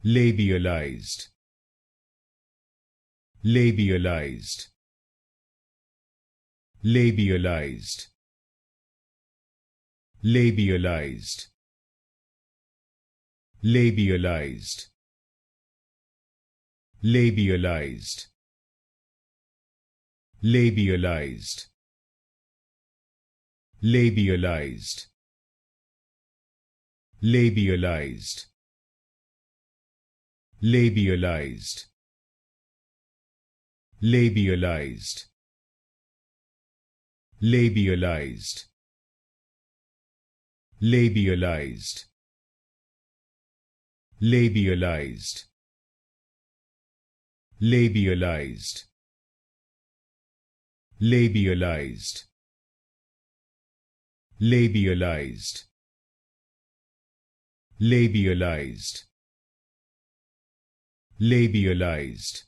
Labialized. Labialized. Labialized. Labialized. Labialized. Labialized. Labialized. Labialized. Labialized. Labialized. Labialized. Labialized. Labialized. Labialized. Labialized. Labialized. Labialized. Labialized. Labialized.